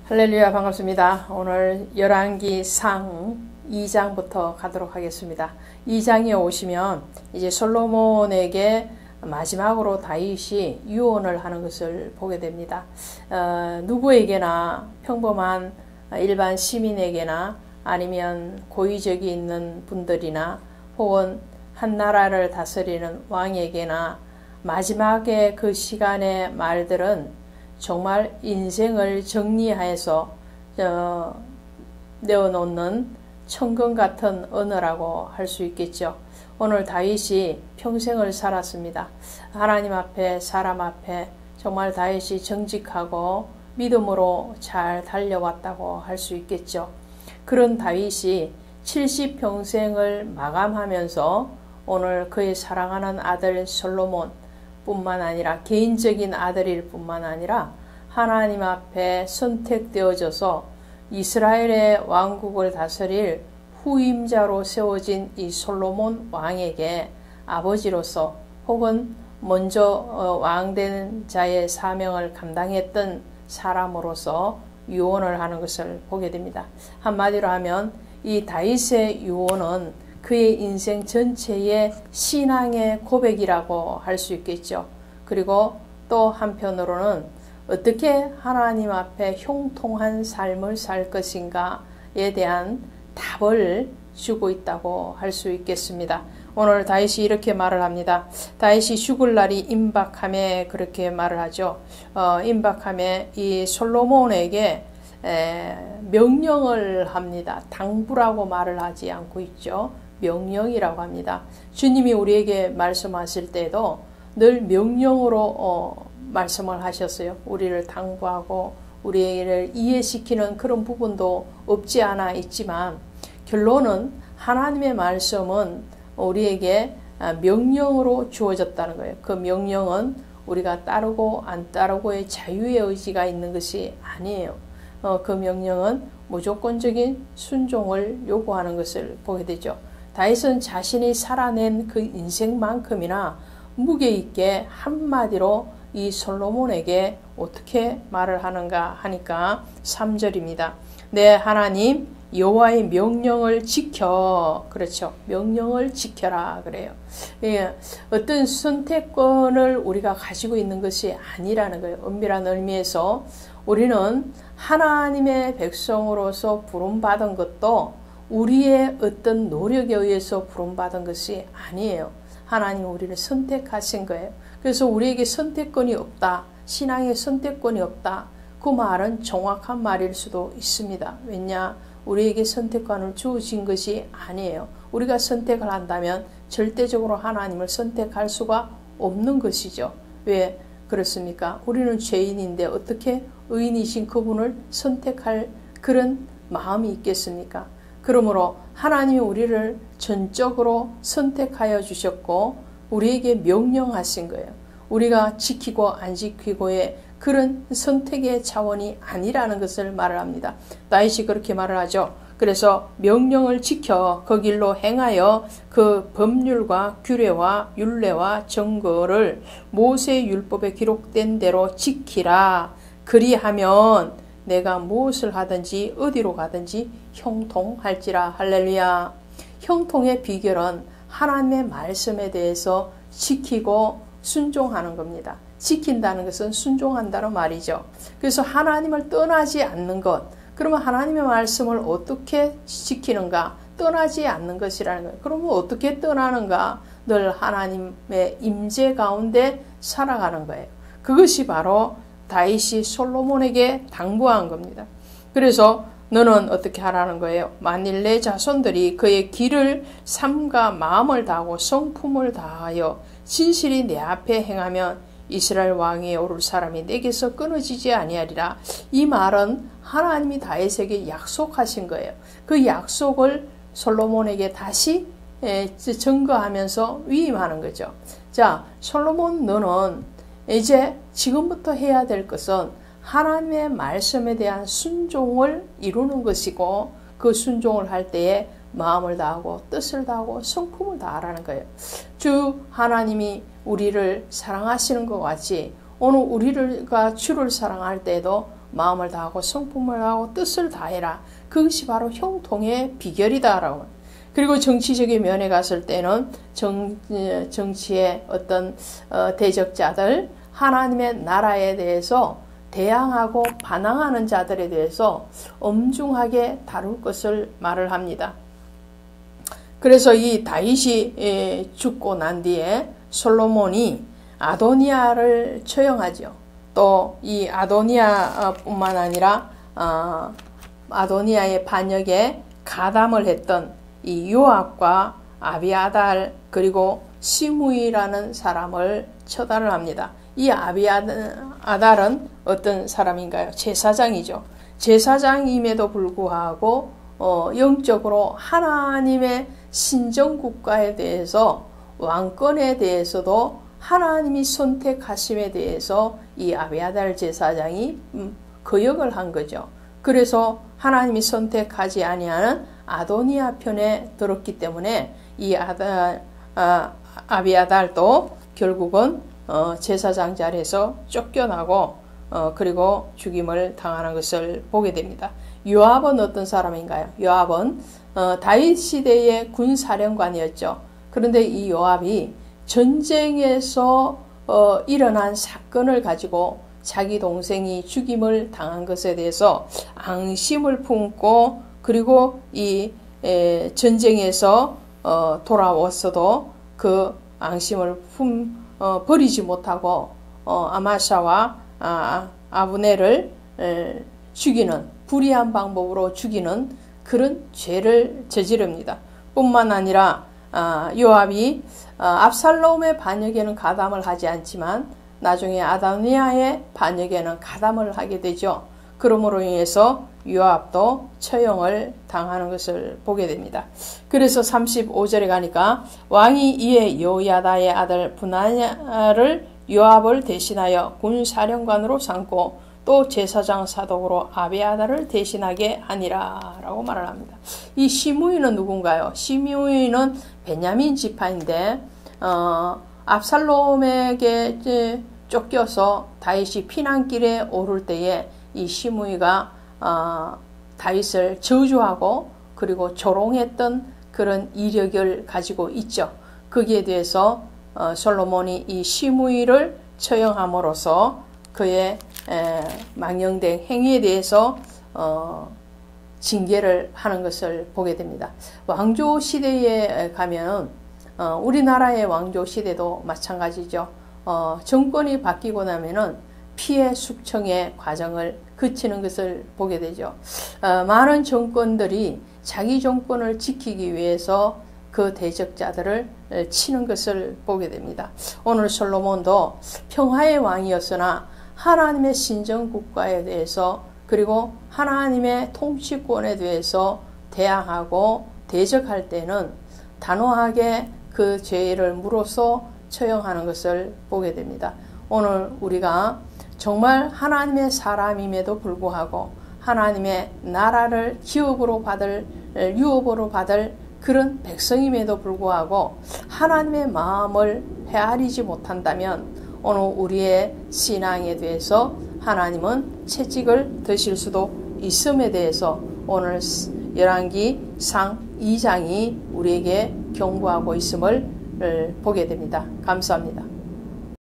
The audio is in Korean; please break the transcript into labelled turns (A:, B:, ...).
A: 할렐루야, 반갑습니다. 오늘 열왕기상 2장부터 가도록 하겠습니다. 2장에 오시면 이제 솔로몬에게 마지막으로 다윗이 유언을 하는 것을 보게 됩니다. 누구에게나 평범한 일반 시민에게나 아니면 고위적이 있는 분들이나 혹은 한 나라를 다스리는 왕에게나 마지막에 그 시간의 말들은 정말 인생을 정리해서 내어놓는 천금 같은 언어라고 할 수 있겠죠. 오늘 다윗이 평생을 살았습니다. 하나님 앞에 사람 앞에 정말 다윗이 정직하고 믿음으로 잘 달려왔다고 할 수 있겠죠. 그런 다윗이 70평생을 마감하면서 오늘 그의 사랑하는 아들 솔로몬 뿐만 아니라 개인적인 아들일 뿐만 아니라 하나님 앞에 선택되어져서 이스라엘의 왕국을 다스릴 후임자로 세워진 이 솔로몬 왕에게 아버지로서 혹은 먼저 왕된 자의 사명을 감당했던 사람으로서 유언을 하는 것을 보게 됩니다. 한마디로 하면 이 다윗의 유언은 그의 인생 전체의 신앙의 고백이라고 할 수 있겠죠. 그리고 또 한편으로는 어떻게 하나님 앞에 형통한 삶을 살 것인가에 대한 답을 주고 있다고 할 수 있겠습니다. 오늘 다윗이 이렇게 말을 합니다. 다윗이 죽을 날이 임박함에 그렇게 말을 하죠. 임박함에 이 솔로몬에게 명령을 합니다. 당부라고 말을 하지 않고 있죠. 명령이라고 합니다. 주님이 우리에게 말씀하실 때도 늘 명령으로 말씀을 하셨어요. 우리를 당부하고 우리를 이해시키는 그런 부분도 없지 않아 있지만 결론은 하나님의 말씀은 우리에게 명령으로 주어졌다는 거예요. 그 명령은 우리가 따르고 안 따르고의 자유의 의지가 있는 것이 아니에요. 그 명령은 무조건적인 순종을 요구하는 것을 보게 되죠. 다윗은 자신이 살아낸 그 인생만큼이나 무게 있게 한마디로 이 솔로몬에게 어떻게 말을 하는가 하니까 3절입니다. 내 하나님 여호와의 명령을 지켜. 그렇죠. 명령을 지켜라 그래요. 예, 어떤 선택권을 우리가 가지고 있는 것이 아니라는 거예요. 엄밀한 의미에서 우리는 하나님의 백성으로서 부름받은 것도 우리의 어떤 노력에 의해서 부름받은 것이 아니에요. 하나님 우리를 선택하신 거예요. 그래서 우리에게 선택권이 없다. 신앙의 선택권이 없다. 그 말은 정확한 말일 수도 있습니다. 왜냐? 우리에게 선택권을 주어진 것이 아니에요. 우리가 선택을 한다면 절대적으로 하나님을 선택할 수가 없는 것이죠. 왜 그렇습니까? 우리는 죄인인데 어떻게 의인이신 그분을 선택할 그런 마음이 있겠습니까? 그러므로 하나님이 우리를 전적으로 선택하여 주셨고 우리에게 명령하신 거예요. 우리가 지키고 안 지키고의 그런 선택의 차원이 아니라는 것을 말을 합니다. 다윗이 그렇게 말을 하죠. 그래서 명령을 지켜 그 길로 행하여 그 법률과 규례와 율례와 정거를 모세의 율법에 기록된 대로 지키라. 그리하면 내가 무엇을 하든지 어디로 가든지 형통할지라. 할렐루야. 형통의 비결은 하나님의 말씀에 대해서 지키고 순종하는 겁니다. 지킨다는 것은 순종한다는 말이죠. 그래서 하나님을 떠나지 않는 것. 그러면 하나님의 말씀을 어떻게 지키는가? 떠나지 않는 것이라는 거예요. 그러면 어떻게 떠나는가? 늘 하나님의 임재 가운데 살아가는 거예요. 그것이 바로 다윗이 솔로몬에게 당부한 겁니다. 그래서 너는 어떻게 하라는 거예요? 만일 내 자손들이 그의 길을 삼가 마음을 다하고 성품을 다하여 진실이 내 앞에 행하면 이스라엘 왕위에 오를 사람이 내게서 끊어지지 아니하리라. 이 말은 하나님이 다윗에게 약속하신 거예요. 그 약속을 솔로몬에게 다시 증거하면서 위임하는 거죠. 자, 솔로몬 너는 이제 지금부터 해야 될 것은 하나님의 말씀에 대한 순종을 이루는 것이고 그 순종을 할 때에 마음을 다하고 뜻을 다하고 성품을 다하라는 거예요. 주 하나님이 우리를 사랑하시는 것 같이 오늘 우리가 주를 사랑할 때에도 마음을 다하고 성품을 다하고 뜻을 다해라. 그것이 바로 형통의 비결이다라고. 그리고 정치적인 면에 갔을 때는 정치의 어떤 대적자들, 하나님의 나라에 대해서 대항하고 반항하는 자들에 대해서 엄중하게 다룰 것을 말을 합니다. 그래서 이 다윗이 죽고 난 뒤에 솔로몬이 아도니아를 처형하죠. 또 이 아도니아뿐만 아니라 아도니아의 반역에 가담을 했던 이 요압과 아비아달 그리고 시므이라는 사람을 처단을 합니다. 이 아비아달은 어떤 사람인가요? 제사장이죠. 제사장임에도 불구하고 영적으로 하나님의 신정국가에 대해서 왕권에 대해서도 하나님이 선택하심에 대해서 이 아비아달 제사장이 거역을 한 거죠. 그래서 하나님이 선택하지 아니하는 아도니아 편에 들었기 때문에 이 아비아달도 결국은 제사장 자리에서 쫓겨나고 그리고 죽임을 당하는 것을 보게 됩니다. 요압은 어떤 사람인가요? 요압은 다윗 시대의 군사령관이었죠. 그런데 이 요압이 전쟁에서 일어난 사건을 가지고 자기 동생이 죽임을 당한 것에 대해서 앙심을 품고 그리고 이 전쟁에서 돌아왔어도 그 앙심을 버리지 못하고 아마샤와 아브넬을 죽이는 불의한 방법으로 죽이는 그런 죄를 저지릅니다. 뿐만 아니라 요압이 압살롬의 반역에는 가담을 하지 않지만 나중에 아도니아의 반역에는 가담을 하게 되죠. 그러므로 인해서 요압도 처형을 당하는 것을 보게 됩니다. 그래서 35절에 가니까 왕이 이에 여호야다의 아들 브나야를 요압을 대신하여 군사령관으로 삼고 또 제사장 사독으로 아비아달을 대신하게 하니라 라고 말을 합니다. 이 시므이는 누군가요? 시므이는 베냐민 지파인데 압살롬에게 쫓겨서 다윗이 피난길에 오를 때에 이 시므이가 다윗을 저주하고 그리고 조롱했던 그런 이력을 가지고 있죠. 거기에 대해서 솔로몬이 이 시므이를 처형함으로써 그의 망령된 행위에 대해서 징계를 하는 것을 보게 됩니다. 왕조 시대에 가면 우리나라의 왕조 시대도 마찬가지죠. 정권이 바뀌고 나면은 피해 숙청의 과정을 거치는 것을 보게 되죠. 많은 정권들이 자기 정권을 지키기 위해서 그 대적자들을 치는 것을 보게 됩니다. 오늘 솔로몬도 평화의 왕이었으나 하나님의 신정국가에 대해서 그리고 하나님의 통치권에 대해서 대항하고 대적할 때는 단호하게 그 죄를 물어서 처형하는 것을 보게 됩니다. 오늘 우리가 정말 하나님의 사람임에도 불구하고 하나님의 나라를 기업으로 받을 유업으로 받을 그런 백성임에도 불구하고 하나님의 마음을 헤아리지 못한다면 오늘 우리의 신앙에 대해서 하나님은 채찍을 드실 수도 있음에 대해서 오늘 열왕기상 2장이 우리에게 경고하고 있음을 보게 됩니다. 감사합니다.